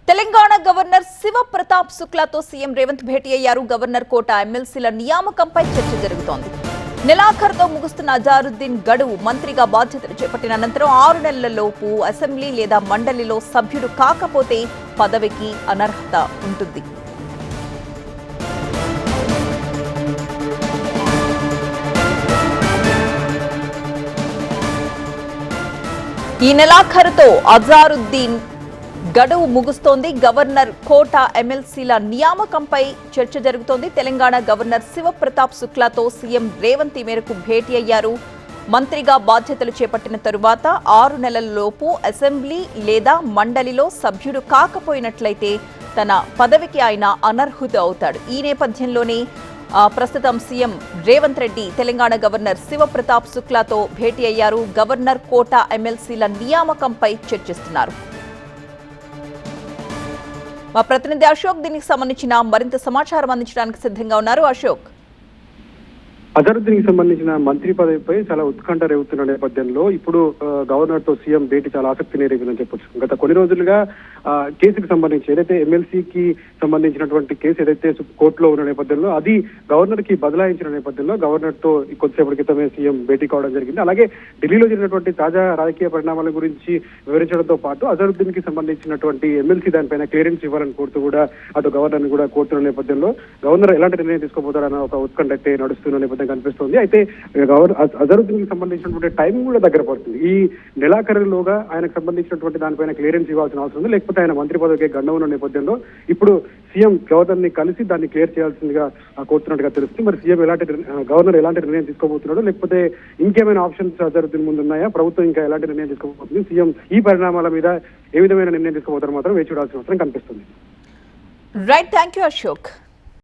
Telangana governor Shiva Pratap శుక్లాతో CM Revanth భేటీ అయ్యారు. Governor కోట ఎమ్మెల్సీల నియామకంపై చర్చ జరుగుతోంది. నెలాఖరుతో ముగుస్తున్న అజారుద్దీన్ గడువు మంత్రిగా బాధ్యతలు చేపట్టిన అనంతరం 6 నెలలలోపు అసెంబ్లీ లేదా మండలిలో సభ్యుడు కాకపోతే పదవికి అనర్హత ఉంటుంది. ఈ నెలాఖరుతో అజారుద్దీన్ గడువు ముగుస్తోంది. గవర్నర్ కోట ఎమ్మెల్సీల నియామకంపై చర్చ జరుగుతోంది. తెలంగాణ గవర్నర్ శివ ప్రతాప్ శుక్లాతో సీఎం రేవంత్ ఈ మేరకు భేటీ అయ్యారు. మంత్రిగా బాధ్యతలు చేపట్టిన తరువాత 6 నెలలలోపు అసెంబ్లీ లేదా మండలిలో సభ్యుడు కాకపోయినట్లయితే తన పదవికి ఆయన అనర్హుత అవుతాడు. ఈ నేపథ్యంలోనే ప్రస్తుతం సీఎం రేవంత్ రెడ్డి తెలంగాణ గవర్నర్ శివ ప్రతాప్ శుక్లాతో భేటీ అయ్యారు. గవర్నర్ కోట ఎమ్మెల్సీల నియామకంపై చర్చిస్తున్నారు. మా ప్రతినిధి అశోక్ దీనికి సంబంధించిన మరింత సమాచారం అందించడానికి సిద్ధంగా ఉన్నారు. అశోక్, అజరుద్దీన్కి సంబంధించిన మంత్రి పదవిపై చాలా ఉత్కంఠ రేగుతున్న నేపథ్యంలో ఇప్పుడు గవర్నర్ తో సీఎం భేటీ చాలా ఆసక్తిని రేగిందని చెప్పొచ్చు. గత కొన్ని రోజులుగా కేసుకు సంబంధించి ఏదైతే ఎమ్మెల్సీకి సంబంధించినటువంటి కేసు ఏదైతే కోర్టులో ఉన్న నేపథ్యంలో అది గవర్నర్ కి బదలాయించిన నేపథ్యంలో గవర్నర్ తో కొద్దిసేపటి క్రితమే సీఎం భేటీ కావడం జరిగింది. అలాగే ఢిల్లీలో జరిగినటువంటి తాజా రాజకీయ పరిణామాల గురించి వివరించడంతో పాటు అజరుద్దీన్ కి సంబంధించినటువంటి ఎమ్మెల్సీ దానిపైన క్లియరెన్స్ ఇవ్వాలని కోరుతూ కూడా అటు గవర్నర్ ని కూడా కోరుతున్న నేపథ్యంలో గవర్నర్ ఎలాంటి నిర్ణయం తీసుకోబోతారన్న ఒక ఉత్కంఠ అయితే నడుస్తున్న నేపథ్యం కనిపిస్తుంది. అయితే అజరుద్దీన్ కి సంబంధించినటువంటి టైం కూడా దగ్గర పడుతుంది. ఈ నెలాఖరులోగా ఆయనకు సంబంధించినటువంటి దానిపైన క్లియరెన్స్ ఇవ్వాల్సిన అవసరం ఉంది. లేకపోతే ఆయన మంత్రి పదవికి గండం ఉన్న నేపథ్యంలో ఇప్పుడు సీఎం గవర్నర్ ని కలిసి దాన్ని క్లియర్ చేయాల్సిందిగా కోరుతున్నట్టుగా తెలుస్తుంది. మరి సీఎం గవర్నర్ ఎలాంటి నిర్ణయం తీసుకోబోతున్నాడు, లేకపోతే ఇంకేమైనా ఆప్షన్స్ అజరుద్దీన్ ముందు ఉన్నాయా, ప్రభుత్వం ఇంకా ఎలాంటి నిర్ణయం తీసుకోబోతుంది, సీఎం ఈ పరిణామాల మీద ఏ విధమైన నిర్ణయం తీసుకోబోతారో మాత్రం వేచి చూడాల్సిన అవసరం కనిపిస్తుంది. Right, thank you Ashok.